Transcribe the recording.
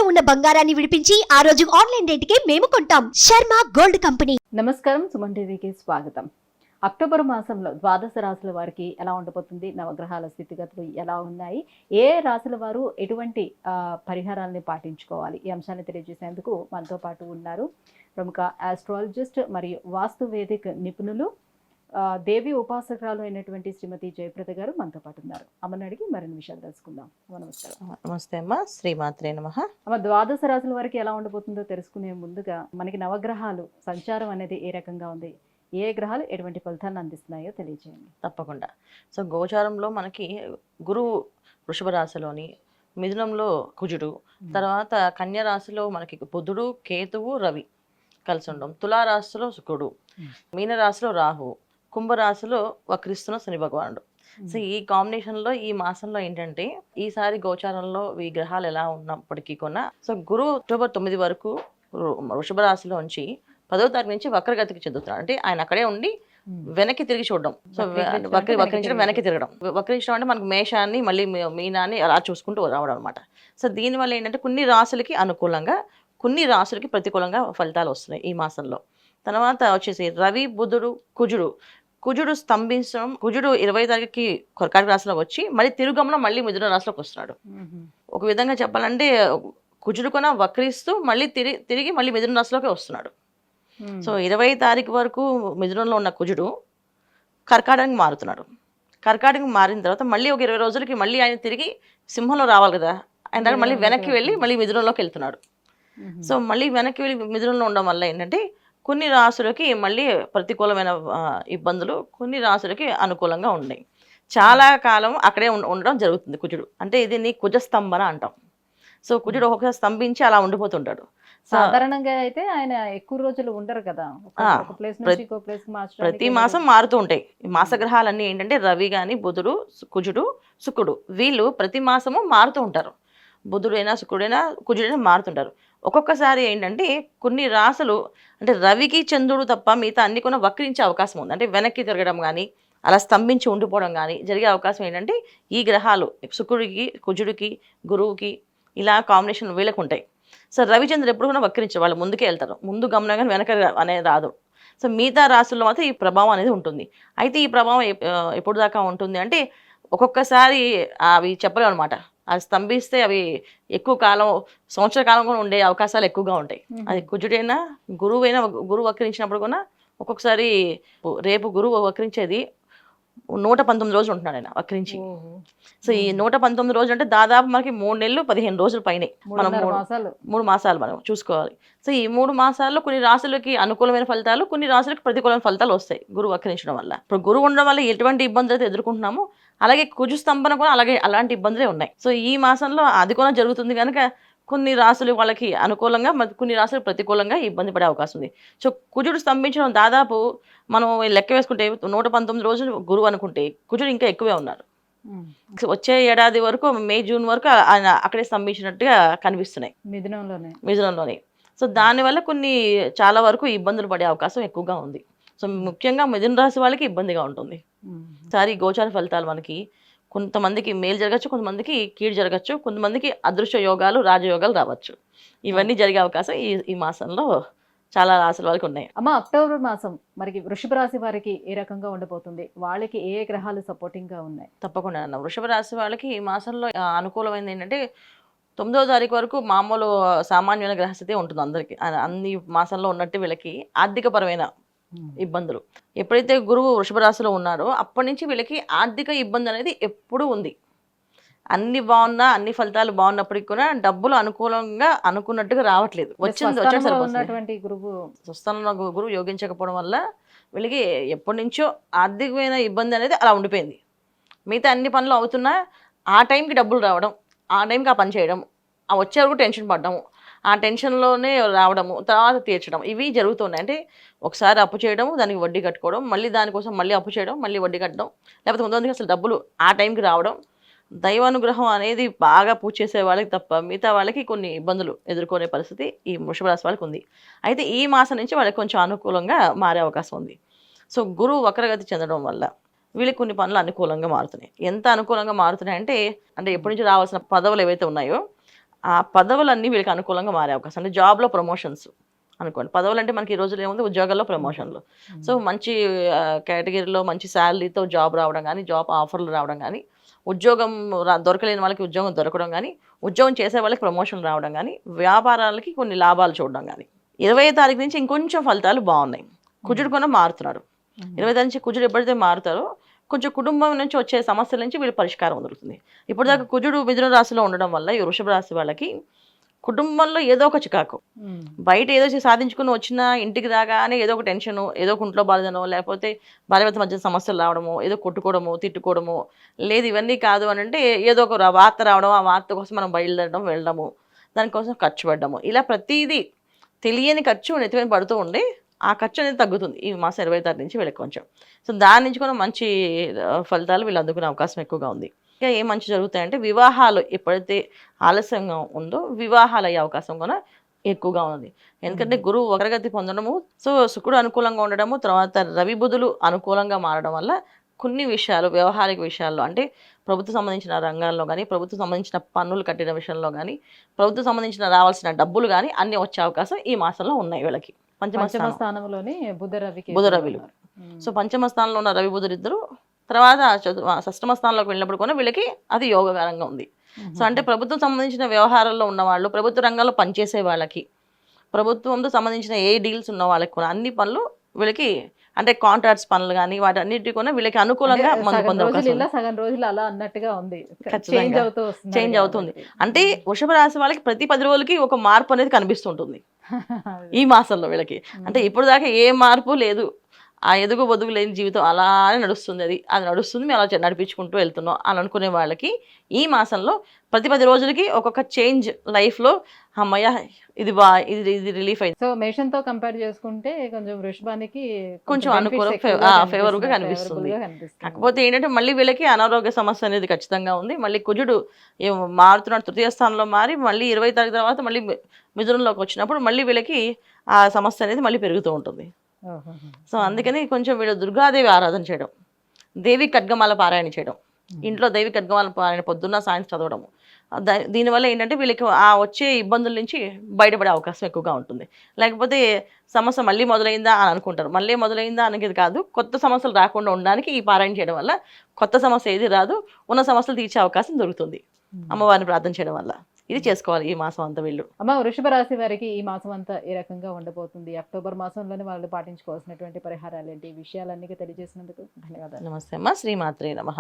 ఉన్న బంగారాన్ని విడిపించి ఆ రోజు ఆన్లైన్ రేటుకే మేము కొంటాం. Sharma gold company. నమస్కారం, సుమన్ టీవీకి స్వాగతం. అక్టోబర్ మాసంలో ద్వాదశ రాశుల వారికి ఎలా ఉండబోతుంది, నవగ్రహాల స్థితిగతులు ఎలా ఉన్నాయి, ఏ రాశుల వారు ఎటువంటి పరిహారాలని పాటించుకోవాలి, ఈ అంశాన్ని తెలియజేసేందుకు మనతో పాటు ఉన్నారు ప్రముఖ ఆస్ట్రాలజిస్ట్ మరియు వాస్తు వేదిక నిపుణులు దేవి ఉపాసకురాలు అయినటువంటి శ్రీమతి జయప్రద గారు మనతో పాటు ఉన్నారు. అమ్మని అడిగి మరిన్ని విషయాలు తెలుసుకుందాం. నమస్కారం. నమస్తే అమ్మ, శ్రీమాత్రే నమః. అమ్మ, ద్వాదశ రాశుల వారికి ఎలా ఉండబోతుందో తెలుసుకునే ముందుగా మనకి నవగ్రహాలు సంచారం అనేది ఏ రకంగా ఉంది, ఏ గ్రహాలు ఎటువంటి ఫలితాలను అందిస్తున్నాయో తెలియజేయండి. తప్పకుండా. సో గోచారంలో మనకి గురువు వృషభ రాశిలోని, మిథునంలో కుజుడు, తర్వాత కన్య రాశిలో మనకి బుధుడు, కేతువు, రవి కలిసి ఉండడం, తులారాశిలో శుక్రుడు, మీనరాశిలో రాహు, కుంభరాశిలో వక్రిస్తున్న శని భగవానుడు. సో ఈ కాంబినేషన్లో ఈ మాసంలో ఏంటంటే ఈసారి గోచారంలో ఈ గ్రహాలు ఎలా ఉన్నప్పటికీ కూడా సో గురువు అక్టోబర్ 9 వరకు వృషభ రాశిలో ఉంచి 10వ తారీఖు నుంచి వక్రగతికి చెందుతున్నాడు. అంటే ఆయన అక్కడే ఉండి వెనక్కి తిరిగి చూడడం. సో వక్రించడం, వెనక్కి తిరగడం. వక్రించడం అంటే మనకు మేషాన్ని మళ్ళీ మీనాన్ని అలా చూసుకుంటూ రావడం అనమాట. సో దీనివల్ల ఏంటంటే కొన్ని రాశులకి అనుకూలంగా, కొన్ని రాశులకి ప్రతికూలంగా ఫలితాలు వస్తున్నాయి ఈ మాసంలో. తర్వాత వచ్చేసి రవి, బుధుడు, కుజుడు స్తంభించడం. కుజుడు 20వ తారీఖుకి కర్కాటక రాశిలోకి వచ్చి మళ్ళీ తిరుగమనం మళ్ళీ మిథున రాశిలోకి వస్తున్నాడు. ఒక విధంగా చెప్పాలంటే కుజుడు కూడా వక్రిస్తూ మళ్ళీ తిరిగి మళ్ళీ మిథున రాశిలోకి వస్తున్నాడు. సో 20వ తారీఖు వరకు మిథునంలో ఉన్న కుజుడు కర్కాటకానికి మారుతున్నాడు. కర్కాటకం మారిన తర్వాత మళ్ళీ ఒక 20 రోజులకి మళ్ళీ ఆయన తిరిగి సింహంలో రావాలి కదా, ఆయన మళ్ళీ వెనక్కి వెళ్ళి మళ్ళీ మిథునంలోకి వెళ్తున్నాడు. సో మళ్ళీ వెనక్కి వెళ్ళి మిథునంలో ఉండడం వల్ల ఏంటంటే కొన్ని రాశులకి మళ్ళీ ప్రతికూలమైన ఇబ్బందులు, కొన్ని రాశులకి అనుకూలంగా ఉన్నాయి. చాలా కాలం అక్కడే ఉండడం జరుగుతుంది కుజుడు. అంటే ఇది నీ కుజస్తంభన అంటాం. సో కుజుడు ఒక్కొక్కసారి స్తంభించి అలా ఉండిపోతుంటాడు. సాధారణంగా అయితే ఆయన ఎక్కువ రోజులు ఉండరు కదా, ప్రతి మాసం మారుతూ ఉంటాయి. మాసగ్రహాలన్నీ ఏంటంటే రవి కానీ, బుధుడు, కుజుడు, శుక్రుడు వీళ్ళు ప్రతి మాసము మారుతూ ఉంటారు. బుధుడైనా, శుక్రుడైనా, కుజుడైనా మారుతుంటారు. ఒక్కొక్కసారి ఏంటంటే కొన్ని రాశులు అంటే రవికి, చంద్రుడు తప్ప మిగతా అన్ని కూడా వక్రించే అవకాశం ఉంది. అంటే వెనక్కి తిరగడం కానీ, అలా స్తంభించి ఉండిపోవడం కానీ జరిగే అవకాశం ఏంటంటే ఈ గ్రహాలు శుక్రుడికి, కుజుడికి, గురువుకి ఇలా కాంబినేషన్ వీళ్ళకు ఉంటాయి. సో రవిచంద్రుడు ఎప్పుడు కూడా వక్రించారు, వాళ్ళు ముందుకే వెళ్తారు. ముందు గమనం కానీ వెనక అనేది రాదు. సో మిగతా రాశుల్లో మాత్రం ఈ ప్రభావం అనేది ఉంటుంది. అయితే ఈ ప్రభావం ఎప్పుడు దాకా ఉంటుంది అంటే ఒక్కొక్కసారి అవి చెప్పలేము అనమాట. అది స్తంభిస్తే అవి ఎక్కువ కాలం, సంవత్సర కాలం కూడా ఉండే అవకాశాలు ఎక్కువగా ఉంటాయి. అది కుజుడైనా, గురువైనా, గురువు వక్రించినప్పుడు కూడా ఒక్కొక్కసారి రేపు గురువు వక్రించేది 119 రోజులు ఉంటున్నాడు ఆయన వక్రించి. సో ఈ 119 రోజులు అంటే దాదాపు మనకి 3 నెలలు 15 రోజుల పైనే, మనం 3 మాసాలు మనం చూసుకోవాలి. సో ఈ 3 మాసాల్లో కొన్ని రాశులకి అనుకూలమైన ఫలితాలు, కొన్ని రాశులకి ప్రతికూలమైన ఫలితాలు వస్తాయి గురువు వక్రించడం వల్ల. ఇప్పుడు గురువు ఉండడం వల్ల ఎటువంటి ఇబ్బందులు అయితే ఎదుర్కొంటున్నామో అలాగే కుజు స్తంభన కూడా అలాంటి ఇబ్బందులే ఉన్నాయి. సో ఈ మాసంలో అది కూడా జరుగుతుంది కనుక కొన్ని రాశులు వాళ్ళకి అనుకూలంగా, కొన్ని రాశులు ప్రతికూలంగా ఇబ్బంది పడే అవకాశం ఉంది. సో కుజుడు స్తంభించడం దాదాపు మనం లెక్క వేసుకుంటే 119 రోజులు గురువు అనుకుంటే కుజుడు ఇంకా ఎక్కువే ఉన్నారు. వచ్చే ఏడాది వరకు మే, జూన్ వరకు ఆయన అక్కడే స్తంభించినట్టుగా కనిపిస్తున్నాయి మిథునంలోనే. సో దానివల్ల చాలా వరకు ఇబ్బందులు పడే అవకాశం ఎక్కువగా ఉంది. సో ముఖ్యంగా మిథున రాశి వాళ్ళకి ఇబ్బందిగా ఉంటుంది. సారి గోచార ఫలితాలు మనకి కొంతమందికి మేలు జరగచ్చు, కొంతమందికి కీడు జరగచ్చు, కొంతమందికి అదృశ్య యోగాలు, రాజయోగాలు రావచ్చు. ఇవన్నీ జరిగే అవకాశం ఈ మాసంలో చాలా రాశుల వాళ్ళకి ఉన్నాయి. అమ్మ, అక్టోబర్ మాసం మనకి వృషభ రాశి వారికి ఏ రకంగా ఉండబోతుంది, వాళ్ళకి ఏ గ్రహాలు సపోర్టింగ్ గా ఉన్నాయి? తప్పకుండా అన్న, వృషభ రాశి వాళ్ళకి ఈ మాసంలో అనుకూలమైనది ఏంటంటే 9వ తారీఖు వరకు మామూలు సామాన్యమైన గ్రహస్థితి ఉంటుంది అందరికీ. అన్ని మాసంలో ఉన్నట్టు వీళ్ళకి ఆర్థికపరమైన ఇబ్బందులు. ఎప్పుడైతే గురువు వృషభ రాశిలో ఉన్నారో అప్పటి నుంచి వీళ్ళకి ఆర్థిక ఇబ్బంది అనేది ఎప్పుడూ ఉంది. అన్ని బాగున్నా, అన్ని ఫలితాలు బాగున్నప్పటికీ కూడా డబ్బులు అనుకూలంగా అనుకున్నట్టుగా రావట్లేదు. వచ్చినటువంటి గురువు యోగించకపోవడం వల్ల వీళ్ళకి ఎప్పటి నుంచో ఆర్థికమైన ఇబ్బంది అనేది అలా ఉండిపోయింది. మిగతా అన్ని పనులు అవుతున్నా ఆ టైంకి డబ్బులు రావడం, ఆ టైంకి ఆ పని చేయడం, ఆ వచ్చే వరకు టెన్షన్ పడ్డము, ఆ టెన్షన్లోనే రావడము, తర్వాత తీర్చడం, ఇవి జరుగుతున్నాయి. అంటే ఒకసారి అప్పు చేయడం, దానికి వడ్డీ కట్టుకోవడం, మళ్ళీ దానికోసం మళ్ళీ అప్పు చేయడం, మళ్ళీ వడ్డీ కట్టడం, లేకపోతే ముందు అసలు డబ్బులు ఆ టైంకి రావడం. దైవానుగ్రహం అనేది బాగా పూజ చేసే వాళ్ళకి తప్ప మిగతా వాళ్ళకి కొన్ని ఇబ్బందులు ఎదుర్కొనే పరిస్థితి ఈ వృషభ రాశి వాళ్ళకి ఉంది. అయితే ఈ మాసం నుంచి వాళ్ళకి కొంచెం అనుకూలంగా మారే అవకాశం ఉంది. సో గురువు వక్రగతి చెందడం వల్ల వీళ్ళకి కొన్ని పనులు అనుకూలంగా మారుతున్నాయి. ఎంత అనుకూలంగా మారుతున్నాయి అంటే ఎప్పటి నుంచి రావాల్సిన పదవులు ఏవైతే ఉన్నాయో ఆ పదవులన్నీ వీళ్ళకి అనుకూలంగా మారే అవకాశం, అంటే జాబ్లో ప్రమోషన్స్ అనుకోండి. పదవులు అంటే మనకి ఈ రోజుల్లో ఏముంది, ఉద్యోగాల్లో ప్రమోషన్లు. సో మంచి కేటగిరీలో మంచి శాలరీతో జాబ్ రావడం కానీ, జాబ్ ఆఫర్లు రావడం కానీ, ఉద్యోగం దొరకలేని వాళ్ళకి ఉద్యోగం దొరకడం కానీ, ఉద్యోగం చేసే వాళ్ళకి ప్రమోషన్ రావడం కానీ, వ్యాపారాలకి కొన్ని లాభాలు చూడడం కానీ. 20వ తారీఖు నుంచి ఇంకొంచెం ఫలితాలు బాగున్నాయి. కుజుడు కూడా మారుతున్నాడు. 20 తారీఖు నుంచి కుజుడు ఎప్పుడైతే మారుతారో కొంచెం కుటుంబం నుంచి వచ్చే సమస్యల నుంచి వీళ్ళు పరిష్కారం దొరుకుతుంది. ఇప్పుడు దాకా కుజుడు మిథున రాశిలో ఉండడం వల్ల ఈ వృషభ రాశి వాళ్ళకి కుటుంబంలో ఏదో ఒక చికాకు, బయట ఏదో సాధించుకుని వచ్చినా ఇంటికి రాగానే ఏదో ఒక టెన్షను, ఏదో ఒక ఇంట్లో బాధనో, లేకపోతే భార్యాభర్త మధ్య సమస్యలు రావడము, ఏదో కొట్టుకోవడము, తిట్టుకోవడము, లేదు ఇవన్నీ కాదు అని అంటే ఏదో ఒక వార్త రావడం, ఆ వార్త కోసం మనం బయలుదేరడం, వెళ్ళడము, దానికోసం ఖర్చు పెట్టడము, ఇలా ప్రతిదీ తెలియని ఖర్చు నెత్తిమీద పడుతూ ఉండి ఆ ఖర్చు అనేది తగ్గుతుంది ఈ మాసం 20వ తారీఖు నుంచి వీళ్ళకి కొంచెం. సో దాని నుంచి కూడా మంచి ఫలితాలు వీళ్ళు అందుకునే అవకాశం ఎక్కువగా ఉంది. ఇంకా ఏం మంచి జరుగుతాయంటే వివాహాలు ఎప్పుడైతే ఆలస్యంగా ఉందో వివాహాలు అయ్యే అవకాశం కూడా ఎక్కువగా ఉంది. ఎందుకంటే గురువు వక్రగతి పొందడము, సో శుక్రుడు అనుకూలంగా ఉండడము, తర్వాత రవి బుధులు అనుకూలంగా మారడం వల్ల కొన్ని విషయాలు, వ్యవహారిక విషయాల్లో, అంటే ప్రభుత్వం సంబంధించిన రంగాల్లో కానీ, ప్రభుత్వం సంబంధించిన పన్నులు కట్టిన విషయంలో కానీ, ప్రభుత్వం సంబంధించిన రావాల్సిన డబ్బులు కానీ అన్ని వచ్చే అవకాశం ఈ మాసంలో ఉన్నాయి వీళ్ళకి. పంచమ స్థానంలోని బుధ రవిలు. సో పంచమ స్థానంలో ఉన్న రవి బుధులు ఇద్దరు, తర్వాత షష్టమ స్థానంలోకి వెళ్ళినప్పుడు కూడా వీళ్ళకి అది యోగకరంగా ఉంది. సో అంటే ప్రభుత్వం సంబంధించిన వ్యవహారాల్లో ఉన్న వాళ్ళు, ప్రభుత్వ రంగంలో పనిచేసే వాళ్ళకి, ప్రభుత్వంతో సంబంధించిన ఏ డీల్స్ ఉన్న వాళ్ళకి కూడా అన్ని పనులు వీళ్ళకి, అంటే కాంట్రాక్ట్స్ పనులు కానీ వాటన్నిటి కూడా వీళ్ళకి అనుకూలంగా పొందే అవకాశం సగం రోజులు అలా అన్నట్టుగా ఉంది. చేంజ్ అవుతుంది. అంటే వృషభ రాశి వాళ్ళకి ప్రతి 10 రోజులకి ఒక మార్పు అనేది కనిపిస్తుంటుంది ఈ మాసంలో వీళ్ళకి. అంటే ఇప్పుడు దాకా ఏ మార్పు లేదు, ఆ ఎదుగు బొదుగు లేని జీవితం అలానే నడుస్తుంది, అది నడుస్తుంది, మేము అలా నడిపించుకుంటూ వెళ్తున్నాం అని అనుకునే వాళ్ళకి ఈ మాసంలో ప్రతి 10 రోజులకి ఒక్కొక్క చేంజ్ లైఫ్లో, అమ్మయ్య ఇది రిలీఫ్ అయింది. సో మేషంతో కంపేర్ చేసుకుంటే కొంచెం వృషభానికి కొంచెం అనుకూలం, ఫేవర్గా కనిపిస్తుంది. కాకపోతే ఏంటంటే మళ్ళీ వీళ్ళకి అనారోగ్య సమస్య అనేది ఖచ్చితంగా ఉంది. మళ్ళీ కుజుడు మారుతున్నాడు, తృతీయ స్థానంలో మారి మళ్ళీ 20వ తారీఖు తర్వాత మళ్ళీ మిథునంలోకి వచ్చినప్పుడు మళ్ళీ వీళ్ళకి ఆ సమస్య అనేది మళ్ళీ పెరుగుతూ ఉంటుంది. సో అందుకని కొంచెం వీళ్ళు దుర్గాదేవి ఆరాధన చేయడం, దేవి ఖడ్గమాల పారాయణ చేయడం, ఇంట్లో దేవి ఖడ్గమాల పారాయణ పొద్దున్న సాయంత్రం చదవడము, దీనివల్ల ఏంటంటే వీళ్ళకి ఆ వచ్చే ఇబ్బందుల నుంచి బయటపడే అవకాశం ఎక్కువగా ఉంటుంది. లేకపోతే సమస్య మళ్ళీ మొదలైందా అని అనుకుంటారు, మళ్ళీ మొదలైందా అనేది కాదు, కొత్త సమస్యలు రాకుండా ఉండడానికి ఈ పారాయణ చేయడం వల్ల కొత్త సమస్య ఏది రాదు, ఉన్న సమస్యలు తీర్చే అవకాశం దొరుకుతుంది అమ్మవారిని ప్రార్థన చేయడం వల్ల. ఇది చేసుకోవాలి ఈ మాసం అంతా వీళ్ళు. అమ్మ, వృషభ రాశి వారికి ఈ మాసం అంతా ఏ రకంగా ఉండబోతుంది? అక్టోబర్ మాసంలోనే వాళ్ళు పాటించుకోవాల్సినటువంటి పరిహారాలు ఏంటి? ఈ విషయాలన్నీ తెలియజేసినందుకు ధన్యవాదాలు. నమస్తే అమ్మ. శ్రీమాత్రే నమః.